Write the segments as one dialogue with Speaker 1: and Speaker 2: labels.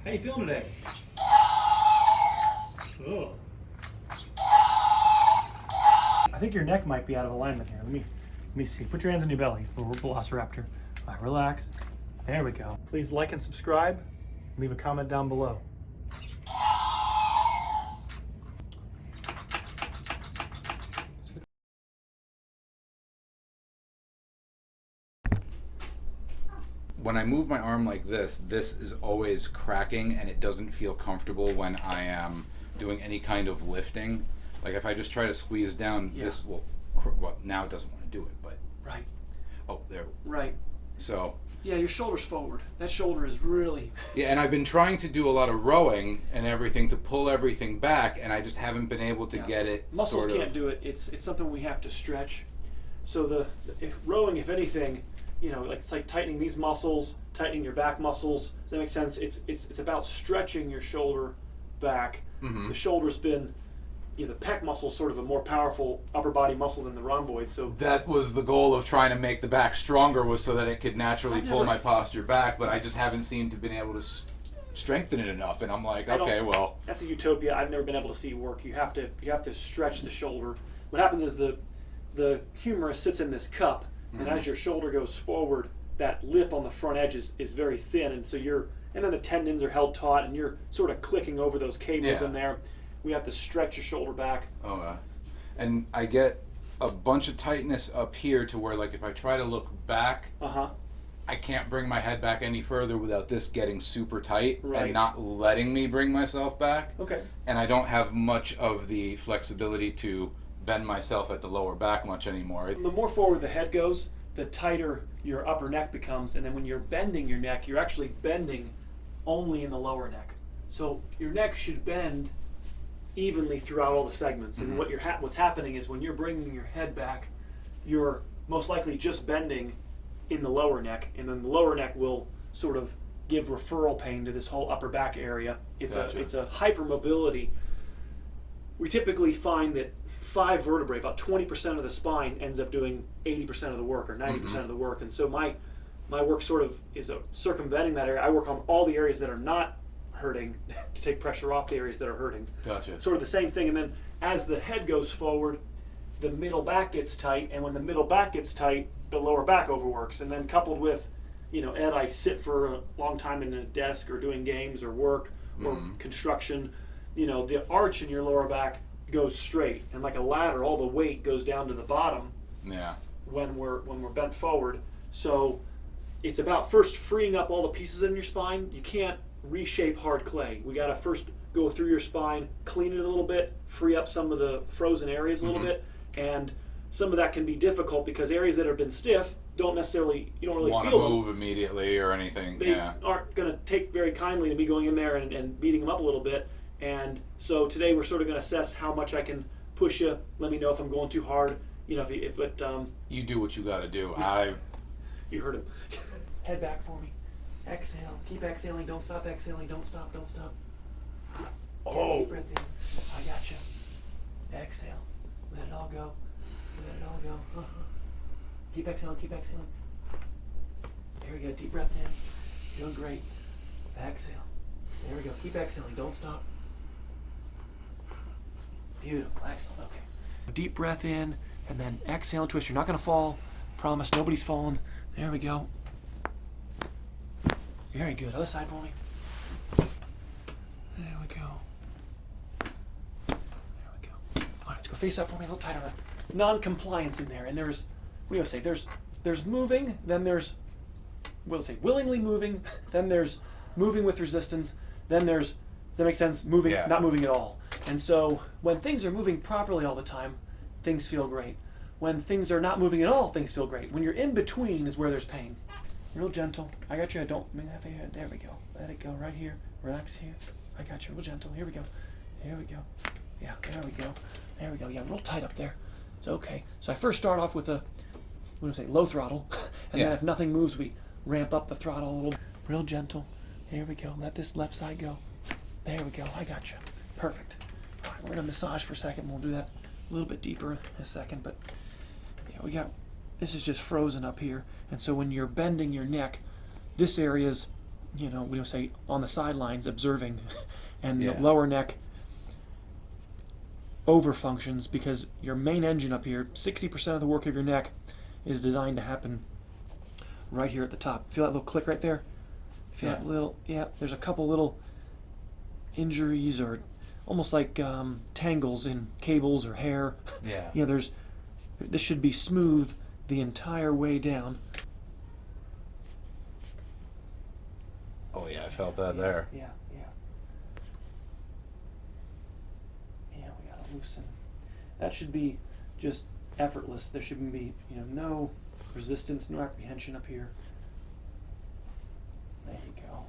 Speaker 1: How you feeling today? Oh. I think your neck might be out of alignment here. Let me see. Put your hands on your belly, little velociraptor. All right, relax. There we go. Please like and subscribe. Leave a comment down below.
Speaker 2: When I move my arm like this is always cracking, and it doesn't feel comfortable when I am doing any kind of lifting. Like if I just try to squeeze down, this will, well, now it doesn't want to do it, but.
Speaker 1: Right.
Speaker 2: Oh, there.
Speaker 1: Right.
Speaker 2: So.
Speaker 1: Yeah, your shoulder's forward. That shoulder is really.
Speaker 2: Yeah, and I've been trying to do a lot of rowing and everything to pull everything back, and I just haven't been able to get it.
Speaker 1: Muscles can't do it. It's something we have to stretch. So rowing, if anything, you know, like it's like tightening these muscles, tightening your back muscles. Does that make sense? It's about stretching your shoulder back. Mm-hmm. The shoulder's been, you know, the pec muscle is sort of a more powerful upper body muscle than the rhomboid. So
Speaker 2: that was the goal of trying to make the back stronger, was so that it could naturally pull my posture back. But I just haven't seemed to been able to strengthen it enough. And I'm like, okay, well,
Speaker 1: that's a utopia. I've never been able to see work. You have to stretch the shoulder. What happens is the humerus sits in this cup. And as your shoulder goes forward, that lip on the front edge is very thin, and so and then the tendons are held taut, and you're sort of clicking over those cables in there. We have to stretch your shoulder back.
Speaker 2: Oh, and I get a bunch of tightness up here to where, like, if I try to look back, I can't bring my head back any further without this getting super tight and not letting me bring myself back.
Speaker 1: Okay.
Speaker 2: And I don't have much of the flexibility to bend myself at the lower back much anymore.
Speaker 1: The more forward the head goes, the tighter your upper neck becomes, and then when you're bending your neck, you're actually bending only in the lower neck. So your neck should bend evenly throughout all the segments. And what's happening is when you're bringing your head back, you're most likely just bending in the lower neck, and then the lower neck will sort of give referral pain to this whole upper back area. It's a hypermobility. We typically find that 5 vertebrae, about 20% of the spine, ends up doing 80% of the work or 90% of the work. And so my work sort of is circumventing that area. I work on all the areas that are not hurting to take pressure off the areas that are hurting.
Speaker 2: Gotcha.
Speaker 1: Sort of the same thing. And then as the head goes forward, the middle back gets tight. And when the middle back gets tight, the lower back overworks. And then coupled with, you know, Ed, I sit for a long time in a desk or doing games or work or construction. You know, the arch in your lower back goes straight, and like a ladder, all the weight goes down to the bottom.
Speaker 2: Yeah.
Speaker 1: When we're bent forward, so it's about first freeing up all the pieces in your spine. You can't reshape hard clay. We got to first go through your spine, clean it a little bit, free up some of the frozen areas a little bit, and some of that can be difficult because areas that have been stiff you don't really
Speaker 2: want
Speaker 1: feel
Speaker 2: to move immediately or anything.
Speaker 1: They aren't going to take very kindly to me going in there and beating them up a little bit. And so today we're sort of going to assess how much I can push you. Let me know if I'm going too hard. You know,
Speaker 2: you do what you got to do.
Speaker 1: You heard him. Head back for me. Exhale. Keep exhaling. Don't stop exhaling. Don't stop. Don't stop.
Speaker 2: Oh.
Speaker 1: Deep breath in. I got you. Exhale. Let it all go. Let it all go. Keep exhaling. Keep exhaling. There we go. Deep breath in. Doing great. Exhale. There we go. Keep exhaling. Don't stop. Beautiful. Excellent. Okay. Deep breath in, and then exhale and twist. You're not going to fall. Promise. Nobody's falling. There we go. Very good. Other side for me. There we go. There we go. All right, let's go face up for me. A little tighter. Non-compliance in there. And there's moving, then there's, willingly moving, then there's moving with resistance, then there's, does that make sense? Moving, not moving at all. And so when things are moving properly all the time, things feel great. When things are not moving at all, things feel great. When you're in between is where there's pain. Real gentle. I got you. There we go. Let it go right here. Relax here. I got you. Real gentle. Here we go. Here we go. Yeah, there we go. There we go. Yeah, real tight up there. It's okay. So I first start off with low throttle. And then if nothing moves, we ramp up the throttle a little. Real gentle. Here we go. Let this left side go. There we go. I got you. Perfect. All right, we're going to massage for a second. We'll do that a little bit deeper in a second. But yeah, this is just frozen up here. And so when you're bending your neck, this area's we say on the sidelines observing, and
Speaker 2: Yeah.
Speaker 1: the lower neck overfunctions because your main engine up here, 60% of the work of your neck is designed to happen right here at the top. Feel that little click right there? Feel that little, there's a couple little injuries or almost like tangles in cables or hair.
Speaker 2: Yeah.
Speaker 1: This should be smooth the entire way down.
Speaker 2: Oh yeah, I felt that there.
Speaker 1: Yeah, we gotta loosen. That should be just effortless. There shouldn't be, no resistance, no apprehension up here. There you go.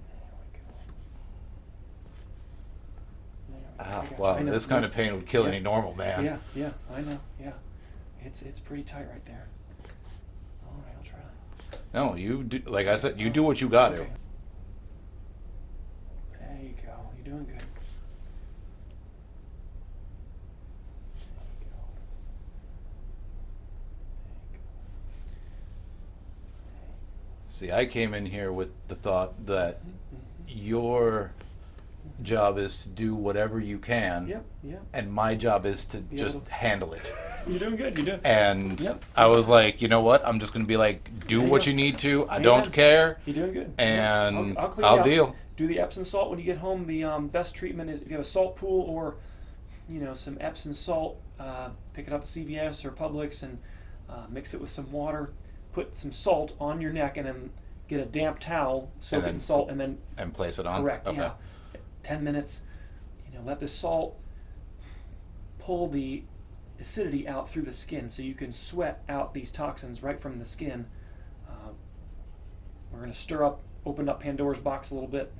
Speaker 1: There we go.
Speaker 2: Ah,
Speaker 1: I got
Speaker 2: wow,
Speaker 1: you. I know.
Speaker 2: this kind of pain would kill any normal man.
Speaker 1: Yeah, I know. Yeah, it's pretty tight right there. All right, I'll try to.
Speaker 2: No, you do, like I said, you do what you got to.
Speaker 1: Okay. There you go. You're doing good. There you go.
Speaker 2: See, I came in here with the thought that your job is to do whatever you can,
Speaker 1: Yep.
Speaker 2: and my job is to
Speaker 1: Be
Speaker 2: just
Speaker 1: able to-
Speaker 2: handle it.
Speaker 1: You're doing good. You're doing.
Speaker 2: And
Speaker 1: Yep.
Speaker 2: I was like, you know what? I'm just going to be like, do
Speaker 1: There you
Speaker 2: what
Speaker 1: go.
Speaker 2: you need to. I
Speaker 1: Amen.
Speaker 2: don't care.
Speaker 1: You're doing good.
Speaker 2: And
Speaker 1: I'll clean
Speaker 2: I'll
Speaker 1: you out.
Speaker 2: deal.
Speaker 1: Do the Epsom salt when you get home. The best treatment is if you have a salt pool or, some Epsom salt. Pick it up at CVS or Publix and mix it with some water. Put some salt on your neck and then get a damp towel, soak it in salt, and then
Speaker 2: And place it on?
Speaker 1: correct.
Speaker 2: Okay.
Speaker 1: Yeah. 10 minutes. Let the salt pull the acidity out through the skin, so you can sweat out these toxins right from the skin. We're going to open up Pandora's box a little bit.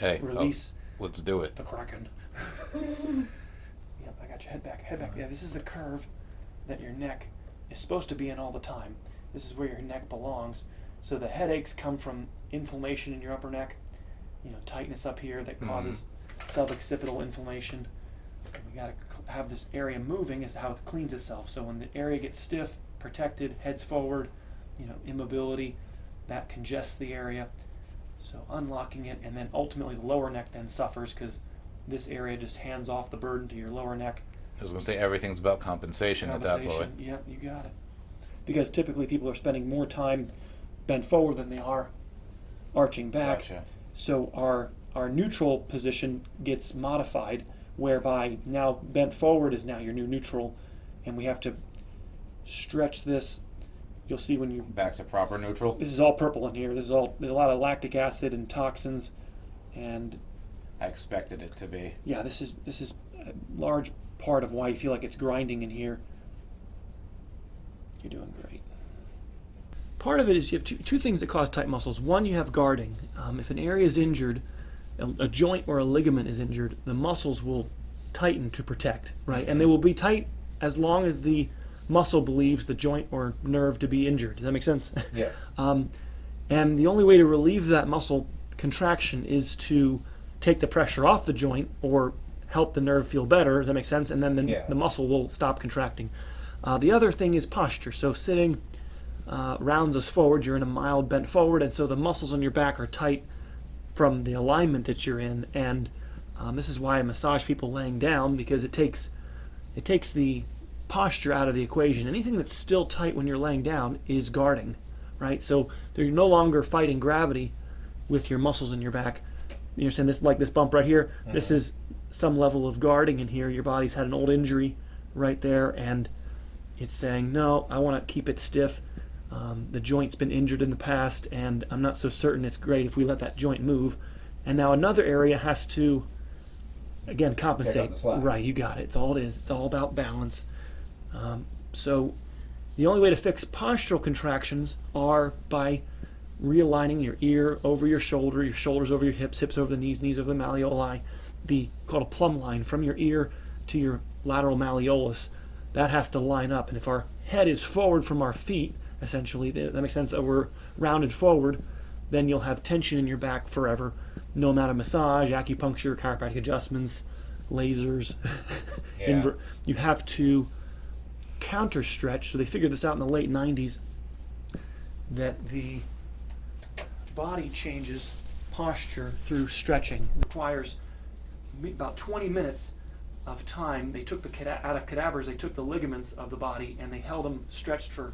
Speaker 2: Hey,
Speaker 1: Release
Speaker 2: let's do it.
Speaker 1: the Kraken. Yep, I got your head back. Yeah, this is the curve that your neck is supposed to be in all the time. This is where your neck belongs. So the headaches come from inflammation in your upper neck, tightness up here that causes suboccipital inflammation. And we got to have this area moving is how it cleans itself. So when the area gets stiff, protected, heads forward, immobility, that congests the area. So unlocking it, and then ultimately the lower neck then suffers because this area just hands off the burden to your lower neck.
Speaker 2: I was going to say everything's about compensation at that point.
Speaker 1: Yep, you got it. Because typically people are spending more time bent forward than they are arching back.
Speaker 2: Gotcha.
Speaker 1: So our neutral position gets modified, whereby now bent forward is now your new neutral, and we have to stretch this. You'll see when you
Speaker 2: Back to proper neutral?
Speaker 1: this is all purple in here. There's a lot of lactic acid and toxins, and
Speaker 2: I expected it to be.
Speaker 1: yeah, this is a large part of why you feel like it's grinding in here. You're doing great. Part of it is you have two things that cause tight muscles. One, you have guarding. If an area is injured, a joint or a ligament is injured, the muscles will tighten to protect, right? And they will be tight as long as the muscle believes the joint or nerve to be injured. Does that make sense?
Speaker 2: Yes.
Speaker 1: And the only way to relieve that muscle contraction is to take the pressure off the joint or help the nerve feel better. Does that make sense? And then the muscle will stop contracting. The other thing is posture. So sitting rounds us forward. You're in a mild bent forward, and so the muscles on your back are tight from the alignment that you're in. And this is why I massage people laying down, because it takes the posture out of the equation. Anything that's still tight when you're laying down is guarding, right? So you're no longer fighting gravity with your muscles in your back. You're saying this, like this bump right here, this is some level of guarding in here. Your body's had an old injury right there, and it's saying, no, I want to keep it stiff. The joint's been injured in the past, and I'm not so certain it's great if we let that joint move. And now another area has to, again, compensate.
Speaker 2: Take out the slack.
Speaker 1: Right, you got it. It's all it is. It's all about balance. So the only way to fix postural contractions are by realigning your ear over your shoulders over your hips, hips over the knees, knees over the malleoli, called a plumb line from your ear to your lateral malleolus. That has to line up. And if our head is forward from our feet, essentially, that makes sense, that we're rounded forward, then you'll have tension in your back forever. No amount of massage, acupuncture, chiropractic adjustments, lasers.
Speaker 2: Yeah.
Speaker 1: You have to counter stretch. So they figured this out in the late 90s. that the body changes posture through stretching. It requires about 20 minutes of time. They took out of cadavers, they took the ligaments of the body and they held them stretched for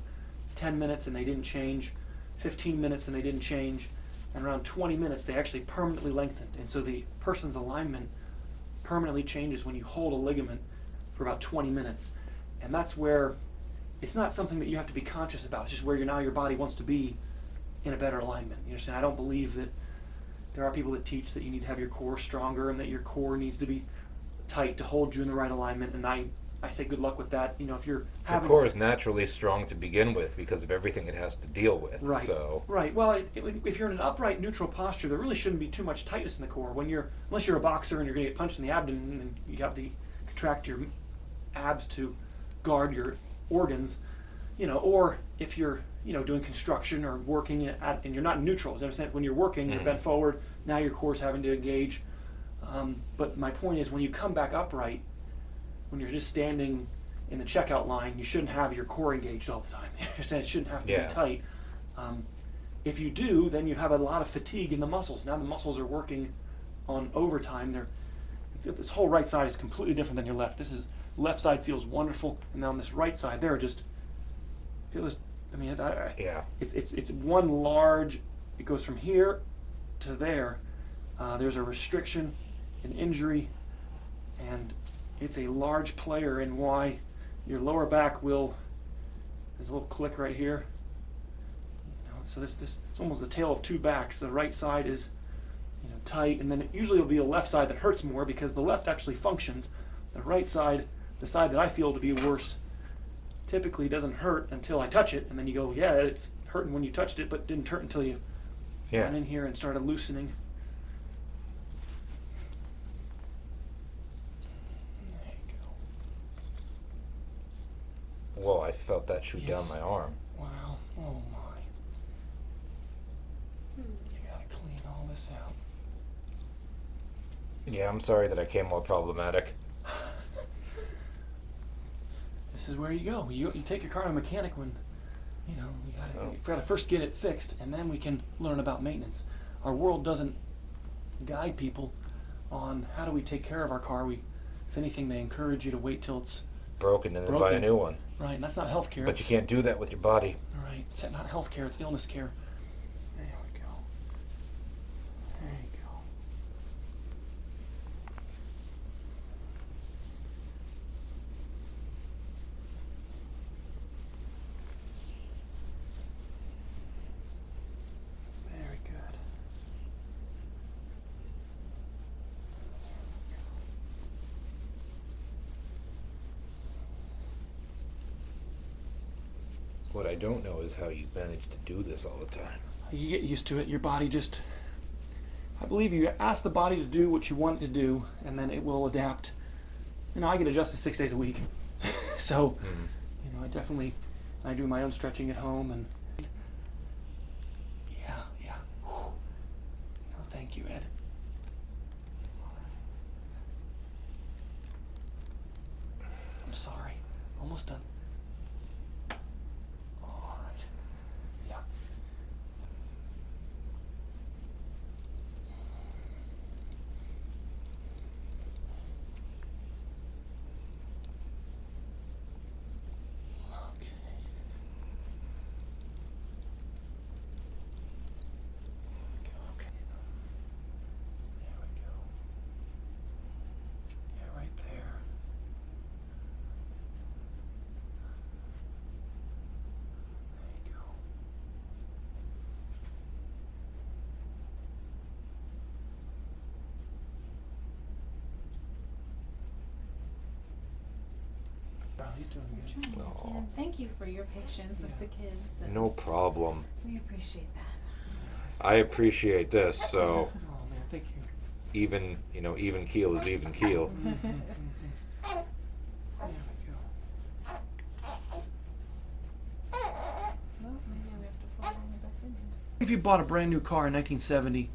Speaker 1: 10 minutes and they didn't change, 15 minutes and they didn't change, and around 20 minutes they actually permanently lengthened. And so the person's alignment permanently changes when you hold a ligament for about 20 minutes. And that's where it's not something that you have to be conscious about. It's just where your body wants to be in a better alignment. You understand? I don't believe that there are people that teach that you need to have your core stronger and that your core needs to be tight to hold you in the right alignment. And I say good luck with that. You know, if you're having...
Speaker 3: The core is naturally strong to begin with because of everything it has to deal with.
Speaker 1: Right.
Speaker 3: So.
Speaker 1: Right. Well, if you're in an upright, neutral posture, there really shouldn't be too much tightness in the core. Unless you're a boxer and you're going to get punched in the abdomen and you have to contract your abs to guard your organs, you know, or if you're, you know, doing construction or working and you're not neutral. As I said, when you're working, you're bent forward, now your core's having to engage. But my point is, when you come back upright, when you're just standing in the checkout line, you shouldn't have your core engaged all the time. You understand? It shouldn't have to be tight. If you do, then you have a lot of fatigue in the muscles. Now the muscles are working on overtime. This whole right side is completely different than your left. Left side feels wonderful, and on this right side, there just feel this. I mean, it's one large. It goes from here to there. There's a restriction, an injury, and it's a large player in why your lower back will. There's a little click right here. You know, so this it's almost the tail of two backs. The right side is, you know, tight, and then usually it'll be a left side that hurts more because the left actually functions. The right side, the side that I feel to be worse, typically doesn't hurt until I touch it, and then you go, yeah, it's hurting when you touched it, but didn't hurt until you went in here and started loosening. There you go.
Speaker 3: Whoa, I felt that shoot down my arm.
Speaker 1: Wow. Oh my. You gotta clean all this out.
Speaker 3: Yeah, I'm sorry that I came all problematic.
Speaker 1: This is where you go. You take your car to a mechanic when, you know, you gotta first get it fixed, and then we can learn about maintenance. Our world doesn't guide people on how do we take care of our car. If anything, they encourage you to wait till it's
Speaker 3: broken and then buy a new one.
Speaker 1: Right, and that's not healthcare.
Speaker 3: But you can't do that with your body.
Speaker 1: Right, it's not healthcare, it's illness care. There we go. There you go. Very good.
Speaker 3: What I don't know is how you manage to do this all the time.
Speaker 1: You get used to it. Your body just, I believe you ask the body to do what you want it to do, and then it will adapt. You know, I get adjusted 6 days a week. So, you know, I do my own stretching at home, and yeah. Whew. Oh, thank you, Ed. I'm sorry. Almost done. All right. Yeah. Okay. Okay. There we go. Yeah, right there. There you go. Wow, he's doing good.
Speaker 4: Trying what I can. Thank you for your patience with the kids. And
Speaker 3: No problem.
Speaker 4: we appreciate that.
Speaker 3: I appreciate this, so
Speaker 1: Oh man, thank you.
Speaker 3: even keel is even keel.
Speaker 1: There we go.
Speaker 4: Well, maybe we have to follow the back in.
Speaker 1: If you bought a brand new car in 1970,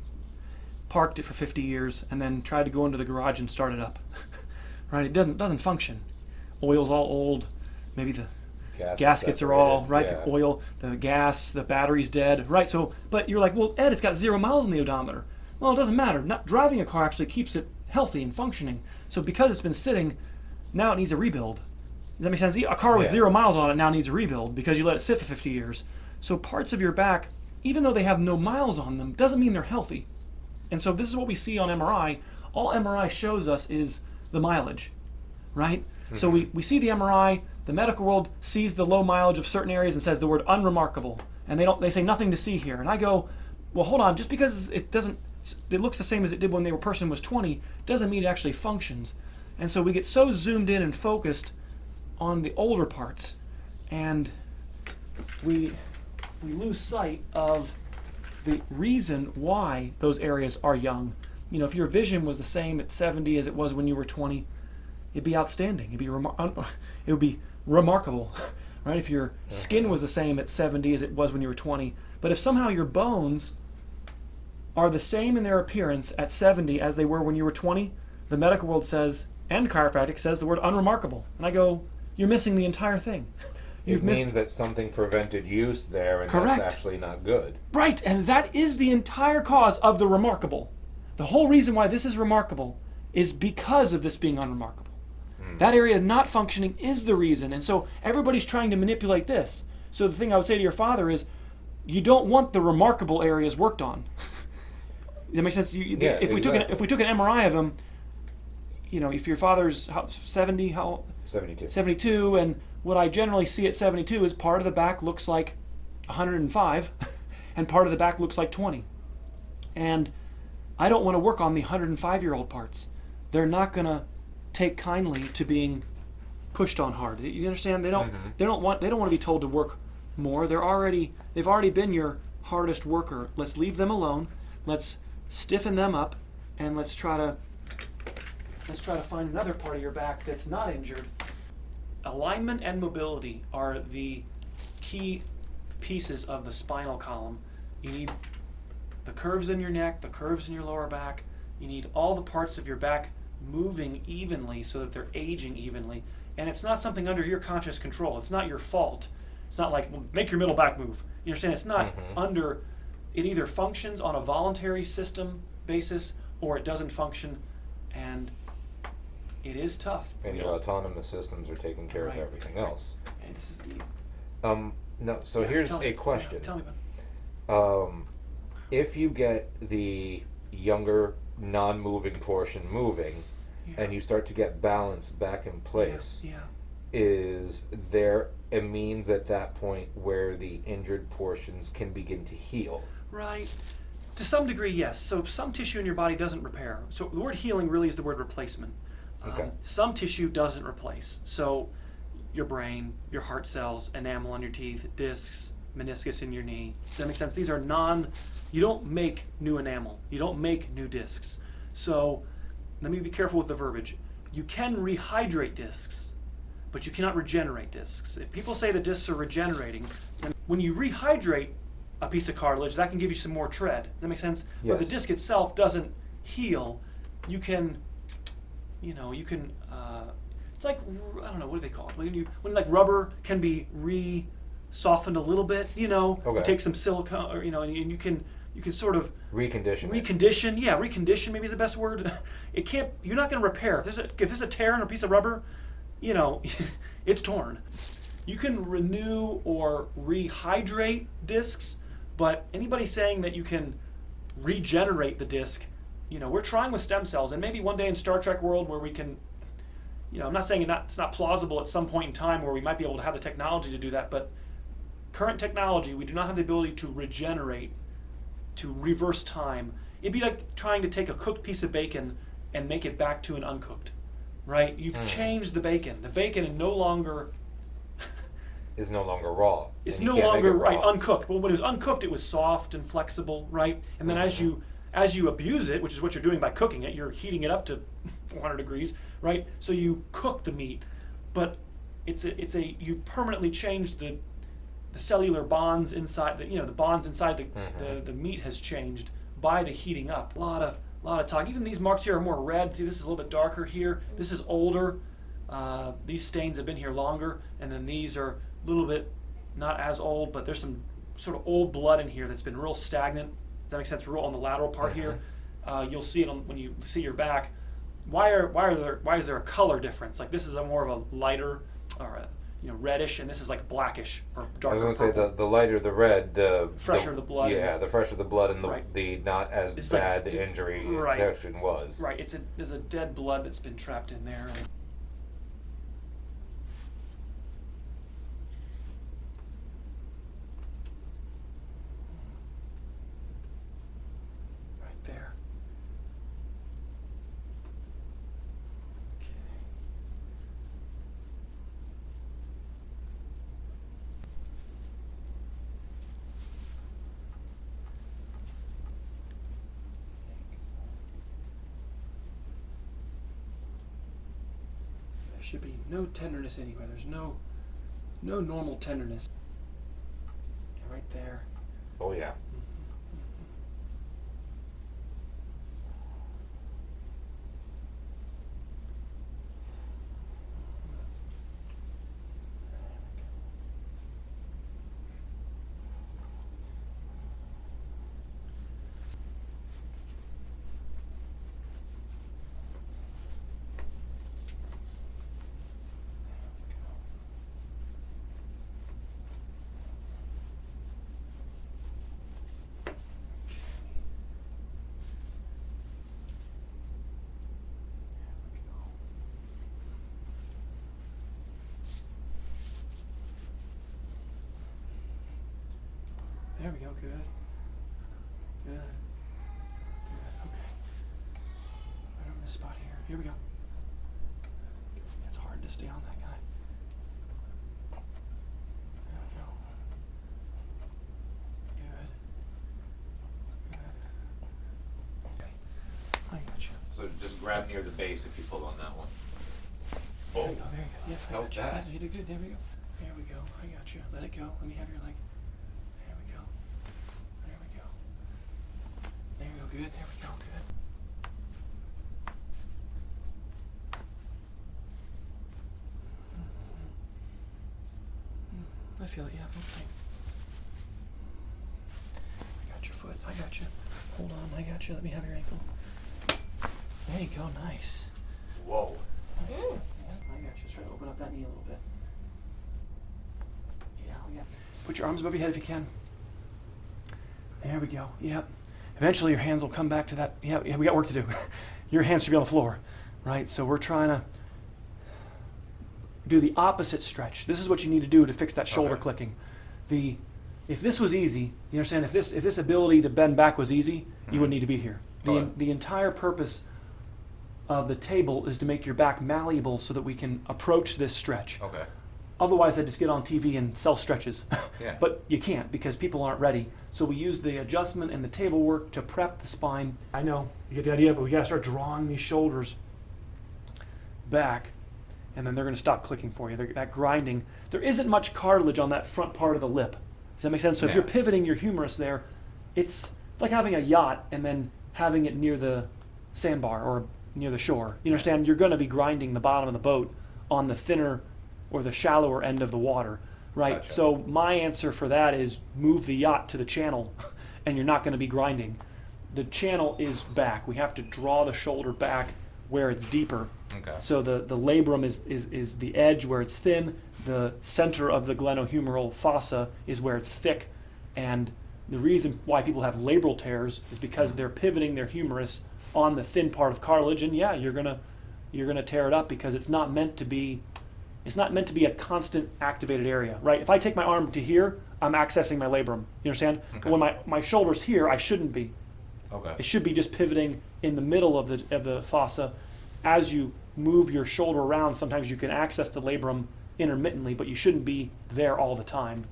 Speaker 1: parked it for 50 years, and then tried to go into the garage and start it up, right? It doesn't function. Oil's all old. Maybe the
Speaker 3: Gaskets
Speaker 1: are all,
Speaker 3: separated,
Speaker 1: right?
Speaker 3: yeah.
Speaker 1: The oil, the gas, the battery's dead, right? So, but you're like, well, Ed, it's got 0 miles on the odometer. Well, it doesn't matter. Not driving a car actually keeps it healthy and functioning. So because it's been sitting, now it needs a rebuild. Does that make sense? A car with
Speaker 3: Yeah.
Speaker 1: 0 miles on it now needs a rebuild because you let it sit for 50 years. So parts of your back, even though they have no miles on them, doesn't mean they're healthy. And so this is what we see on MRI. All MRI shows us is the mileage, right? So we see the MRI, the medical world sees the low mileage of certain areas and says the word unremarkable. And they say nothing to see here. And I go, well, hold on, just because it looks the same as it did when the person was 20, doesn't mean it actually functions. And so we get so zoomed in and focused on the older parts, and we lose sight of the reason why those areas are young. You know, if your vision was the same at 70 as it was when you were 20, it'd be outstanding. It would be remarkable, right? If your skin was the same at 70 as it was when you were 20. But if somehow your bones are the same in their appearance at 70 as they were when you were 20, the medical world says, and chiropractic says, the word unremarkable. And I go, you're missing the entire thing.
Speaker 3: It means that something prevented use there, and
Speaker 1: Correct.
Speaker 3: that's actually not good.
Speaker 1: Right, and that is the entire cause of the remarkable. The whole reason why this is remarkable is because of this being unremarkable. That area not functioning is the reason, and so everybody's trying to manipulate this. So the thing I would say to your father is, you don't want the remarkable areas worked on. Does that make sense? If we took an MRI of him, you know, if your father's 70, how
Speaker 3: 72.
Speaker 1: 72, and what I generally see at 72 is part of the back looks like 105, and part of the back looks like 20. And I don't want to work on the 105-year-old parts. They're not going to take kindly to being pushed on hard. You understand? They don't want to be told to work more. They've already been your hardest worker. Let's leave them alone. Let's stiffen them up, and let's try to find another part of your back that's not injured. Alignment and mobility are the key pieces of the spinal column. You need the curves in your neck, the curves in your lower back. You need all the parts of your back moving evenly so that they're aging evenly. And it's not something under your conscious control. It's not your fault. It's not like, well, make your middle back move. You understand? It's not under, it either functions on a voluntary system basis or it doesn't function, and it is tough.
Speaker 3: And your autonomous systems are taking care of everything else.
Speaker 1: And this is the,
Speaker 3: No, so here's a question.
Speaker 1: Tell me about it.
Speaker 3: If you get the younger non-moving portion moving, and you start to get balance back in place, is there a means at that point where the injured portions can begin to heal?
Speaker 1: Right. To some degree, yes. So some tissue in your body doesn't repair. So the word healing really is the word replacement.
Speaker 3: Okay.
Speaker 1: Some tissue doesn't replace. So your brain, your heart cells, enamel on your teeth, discs, meniscus in your knee. Does that make sense? These are you don't make new enamel. You don't make new discs. So let me be careful with the verbiage. You can rehydrate discs, but you cannot regenerate discs. If people say the discs are regenerating, then when you rehydrate a piece of cartilage, that can give you some more tread. Does that make sense?
Speaker 3: Yes.
Speaker 1: But the disc itself doesn't heal. You can, it's like, I don't know, what do they call it? When like rubber can be softened a little bit, you take some silicone, or, and you can sort of
Speaker 3: Recondition.
Speaker 1: Recondition maybe is the best word. You're not going to repair. If there's a tear in a piece of rubber, it's torn. You can renew or rehydrate discs, but anybody saying that you can regenerate the disc, we're trying with stem cells, and maybe one day in Star Trek world where we can, I'm not saying it's not plausible at some point in time where we might be able to have the technology to do that, but current technology, we do not have the ability to regenerate, to reverse time. It'd be like trying to take a cooked piece of bacon and make it back to an uncooked, right? You've changed the bacon. The bacon is no longer
Speaker 3: raw.
Speaker 1: It's no longer uncooked. Well, when it was uncooked, it was soft and flexible, right? And then as you abuse it, which is what you're doing by cooking it, you're heating it up to 400 degrees, right? So you cook the meat, but you permanently change the cellular bonds inside the bonds inside the meat has changed by the heating up. A lot of talk. Even these marks here are more red. See, this is a little bit darker here. This is older. These stains have been here longer, and then these are little bit not as old, but there's some sort of old blood in here that's been real stagnant. Does that make sense? Real on the lateral part here. You'll see it when you see your back. Why is there a color difference? Like this is a more of a lighter or a reddish, and this is like blackish or darker.
Speaker 3: I was going to say the lighter the red, the
Speaker 1: fresher the blood.
Speaker 3: Yeah, the fresher the blood, and
Speaker 1: Right.
Speaker 3: the not as
Speaker 1: It's
Speaker 3: bad
Speaker 1: like-
Speaker 3: the injury
Speaker 1: right.
Speaker 3: section was.
Speaker 1: Right. There's a dead blood that's been trapped in there. Right there. Okay. There should be no tenderness anywhere. There's no normal tenderness. Yeah, right there.
Speaker 3: Oh yeah. There we go. Good. Good. Good. Okay. Right over this spot here. Here we go. It's hard to stay on that guy. There we go. Good. Good. Okay. I got you. So just grab near the base if you pull on that one.
Speaker 1: There you go. There you go. Yep, I
Speaker 3: Held
Speaker 1: got you.
Speaker 3: that.
Speaker 1: You did good. There we go. There we go. I got you. Let it go. Let me have your leg. There we go. There we go. There we go. Good. There we go. Good. I feel it. Yeah. Okay. I got your foot. I got you. Hold on. I got you. Let me have your ankle. There you go. Nice.
Speaker 3: Whoa.
Speaker 1: Nice. Yeah, I got you. Just try to open up that knee a little bit. Yeah. Put your arms above your head if you can. There we go. Yep. Eventually your hands will come back to that. Yeah, we got work to do. Your hands should be on the floor, right? So we're trying to do the opposite stretch. This is what you need to do to fix that shoulder clicking. If this was easy, you understand, if this ability to bend back was easy, you wouldn't need to be here. The entire purpose of the table is to make your back malleable so that we can approach this stretch.
Speaker 3: Okay.
Speaker 1: Otherwise, I just get on TV and sell stretches.
Speaker 3: Yeah.
Speaker 1: But you can't because people aren't ready. So we use the adjustment and the table work to prep the spine. I know, you get the idea, but we got to start drawing these shoulders back, and then they're going to stop clicking for you. That grinding. There isn't much cartilage on that front part of the lip. Does that make sense? So if you're pivoting your humerus there, it's like having a yacht and then having it near the sandbar or near the shore. You understand? You're going to be grinding the bottom of the boat on the thinner or the shallower end of the water, right?
Speaker 3: Gotcha.
Speaker 1: So my answer for that is move the yacht to the channel and you're not going to be grinding. The channel is back. We have to draw the shoulder back where it's deeper.
Speaker 3: Okay.
Speaker 1: So the labrum is the edge where it's thin. The center of the glenohumeral fossa is where it's thick. And the reason why people have labral tears is because they're pivoting their humerus on the thin part of cartilage, and yeah, you're gonna tear it up because it's not meant to be a constant activated area, right? If I take my arm to here, I'm accessing my labrum. You understand?
Speaker 3: Okay.
Speaker 1: When my shoulder's here, I shouldn't be.
Speaker 3: Okay.
Speaker 1: It should be just pivoting in the middle of the fossa. As you move your shoulder around, sometimes you can access the labrum intermittently, but you shouldn't be there all the time.